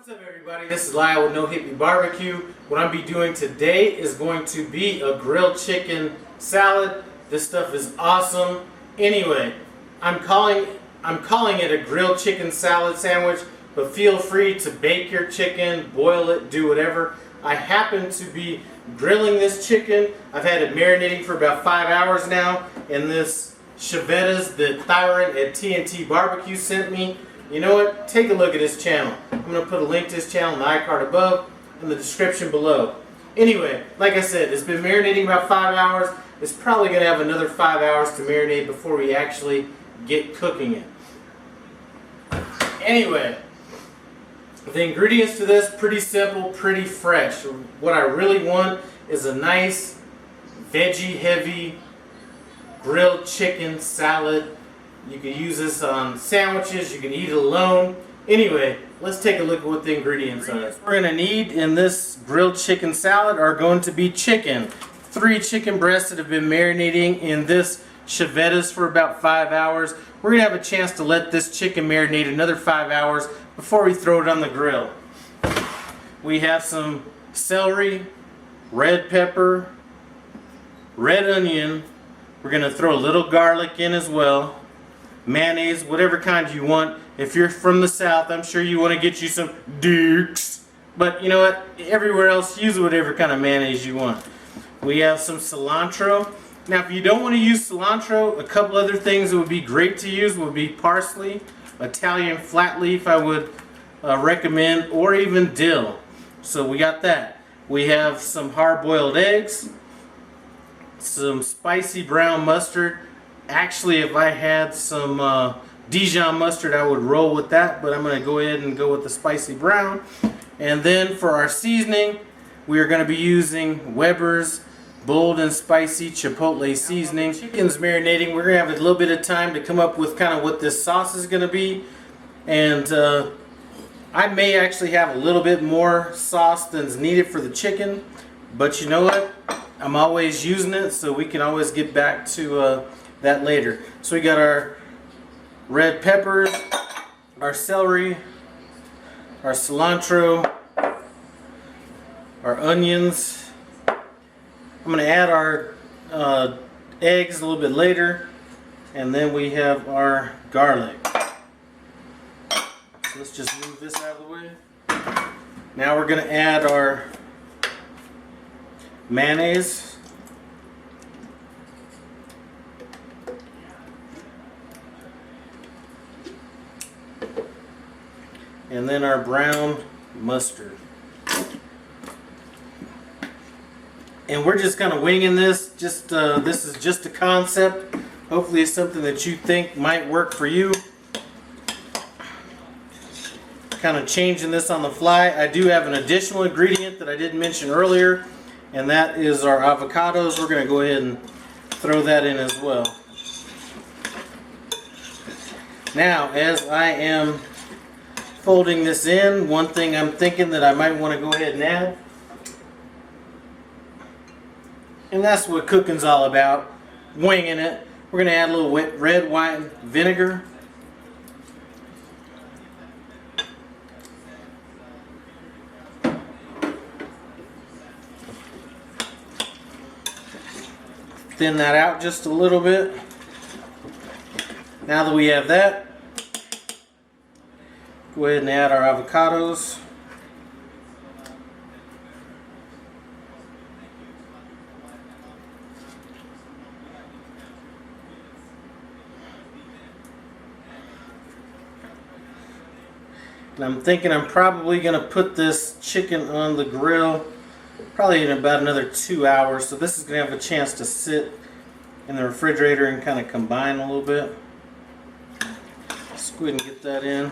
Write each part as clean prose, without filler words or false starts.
What's up, everybody? This is Lyle with No Hippie BBQ. What I'm be doing today is going to be a grilled chicken salad. This stuff is awesome. Anyway, I'm calling it a grilled chicken salad sandwich, but feel free to bake your chicken, boil it, do whatever. I happen to be grilling this chicken. I've had it marinating for about 5 hours now in this Chivetta's that Thyron at T&T BBQ sent me. You know what? Take a look at his channel. I'm going to put a link to his channel in the iCard above and the description below. Anyway, like I said, it's been marinating about 5 hours. It's probably going to have another 5 hours to marinate before we actually get cooking it. Anyway, the ingredients to this, pretty simple, pretty fresh. What I really want is a nice, veggie-heavy grilled chicken salad. You can use this on sandwiches, you can eat it alone. Anyway, let's take a look at what the ingredients are. What we're going to need in this grilled chicken salad are going to be chicken. 3 chicken breasts that have been marinating in this Chivetta's for about 5 hours. We're going to have a chance to let this chicken marinate another 5 hours before we throw it on the grill. We have some celery, red pepper, red onion. We're going to throw a little garlic in as well. Mayonnaise, whatever kind you want. If you're from the South, I'm sure you want to get you some Dukes. But you know what? Everywhere else, use whatever kind of mayonnaise you want. We have some cilantro. Now, if you don't want to use cilantro, a couple other things that would be great to use would be parsley, Italian flat leaf I would recommend, or even dill. So we got that. We have some hard-boiled eggs, some spicy brown mustard. Actually, if I had some Dijon mustard, I would roll with that, but I'm going to go ahead and go with the spicy brown. And then for our seasoning, we are going to be using Weber's bold and spicy chipotle seasoning. Chicken's marinating. We're going to have a little bit of time to come up with kind of what this sauce is going to be. And I may actually have a little bit more sauce than's needed for the chicken, but you know what? I'm always using it, so we can always get back to that later. So we got our red peppers, our celery, our cilantro, our onions. I'm going to add our eggs a little bit later, and then we have our garlic. So let's just move this out of the way. Now we're going to add our mayonnaise. And then our brown mustard. And we're just kind of winging this. This is just a concept. Hopefully it's something that you think might work for you. Kind of changing this on the fly. I do have an additional ingredient that I didn't mention earlier, and that is our avocados. We're going to go ahead and throw that in as well. Now, as I am folding this in, one thing I'm thinking that I might want to go ahead and add, and that's what cooking's all about, winging it. We're going to add a little red wine vinegar. Thin that out just a little bit. Now that we have that, go ahead and add our avocados. And I'm thinking I'm probably going to put this chicken on the grill probably in about another 2 hours. So this is going to have a chance to sit in the refrigerator and kind of combine a little bit. Let's go ahead and get that in.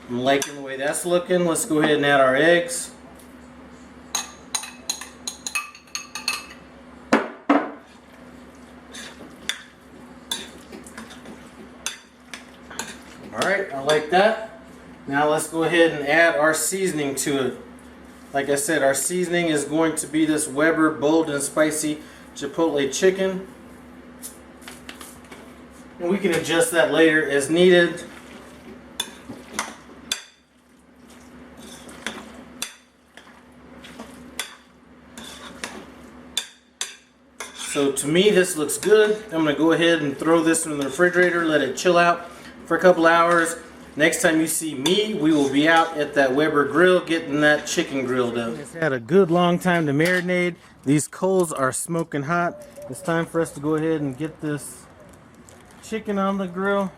I'm liking the way that's looking. Let's go ahead and add our eggs. Alright, I like that. Now let's go ahead and add our seasoning to it. Like I said, our seasoning is going to be this Weber bold and spicy chipotle chicken. and we can adjust that later as needed. So to me this looks good. I'm going to go ahead and throw this in the refrigerator, let it chill out for a couple hours. Next time you see me, we will be out at that Weber grill getting that chicken grilled up. It's had a good long time to marinate. These coals are smoking hot. It's time for us to go ahead and get this chicken on the grill.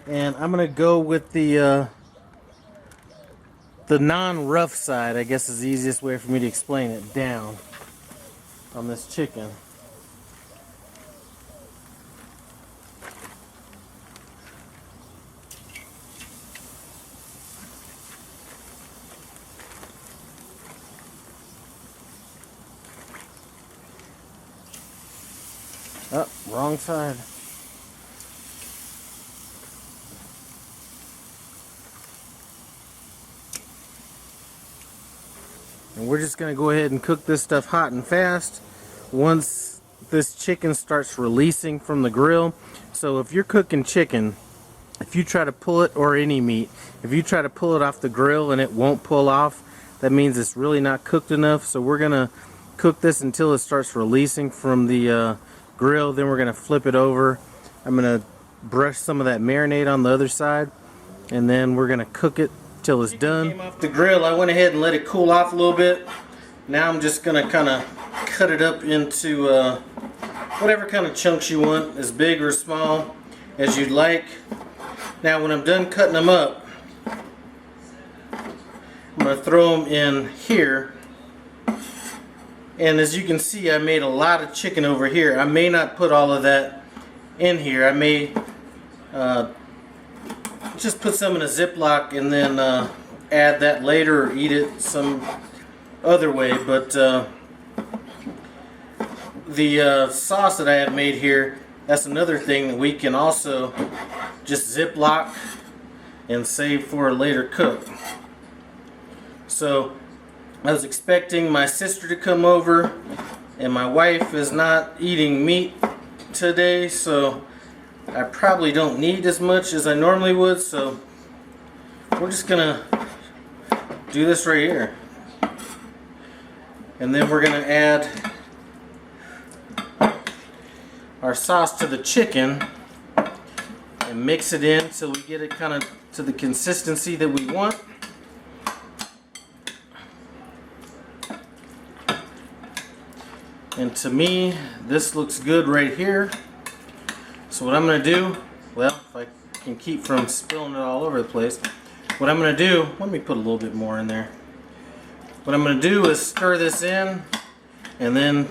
And I'm going to go with the non-rough side, I guess is the easiest way for me to explain it, down on this chicken. Oh, wrong side. And we're just going to go ahead and cook this stuff hot and fast once this chicken starts releasing from the grill. So if you're cooking chicken, if you try to pull it, or any meat, if you try to pull it off the grill and it won't pull off, that means it's really not cooked enough. So we're going to cook this until it starts releasing from the grill. Then we're going to flip it over. I'm going to brush some of that marinade on the other side, and then we're going to cook it till it's done. Came off the grill, I went ahead and let it cool off a little bit. Now I'm just going to kind of cut it up into whatever kind of chunks you want, as big or small as you'd like. Now when I'm done cutting them up, I'm going to throw them in here. And as you can see, I made a lot of chicken over here. I may not put all of that in here. I may just put some in a Ziploc and then add that later, or eat it some other way. But the sauce that I have made here, that's another thing that we can also just Ziploc and save for a later cook. So I was expecting my sister to come over, and my wife is not eating meat today, so I probably don't need as much as I normally would. So we're just gonna do this right here, and then we're gonna add our sauce to the chicken and mix it in till we get it kind of to the consistency that we want. And to me, this looks good right here. So what I'm going to do, well, if I can keep from spilling it all over the place, what I'm going to do, let me put a little bit more in there. What I'm going to do is stir this in and then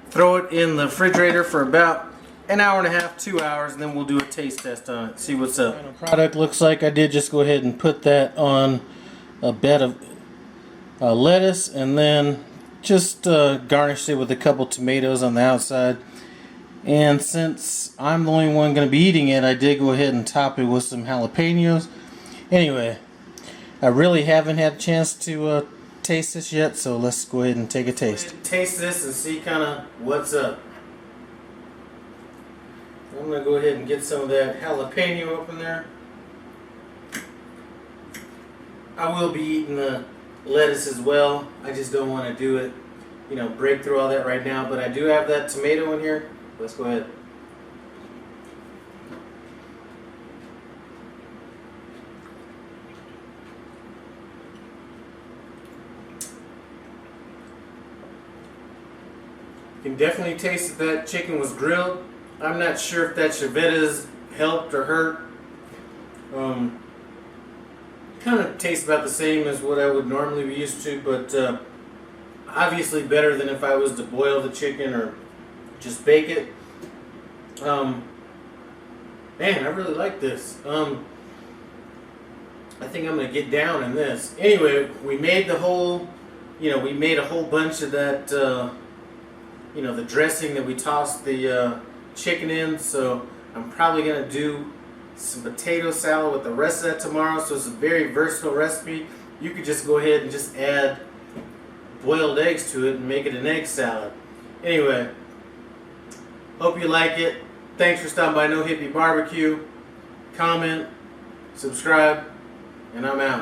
throw it in the refrigerator for about an hour and a half, 2 hours, and then we'll do a taste test on it, see what's up. The final product looks like I did just go ahead and put that on a bed of lettuce, and then just garnished it with a couple tomatoes on the outside. And since I'm the only one going to be eating it, I did go ahead and top it with some jalapenos. Anyway, I really haven't had a chance to taste this yet, so let's go ahead and take a taste. Taste this and see kind of what's up. I'm going to go ahead and get some of that jalapeno up in there. I will be eating the lettuce as well. I just don't want to do it, you know, break through all that right now. But I do have that tomato in here. Let's go ahead. You can definitely taste that that chicken was grilled. I'm not sure if that Chivetta's helped or hurt. Kind of tastes about the same as what I would normally be used to, but obviously better than if I was to boil the chicken or just bake it. Man, I really like this. I think I'm gonna get down in this. Anyway, we made the whole, we made a whole bunch of that, the dressing that we tossed the chicken in. So I'm probably gonna do some potato salad with the rest of that tomorrow. So it's a very versatile recipe. You could just go ahead and just add boiled eggs to it and make it an egg salad. Anyway, hope you like it. Thanks for stopping by No Hippie BBQ. Comment, subscribe, and I'm out.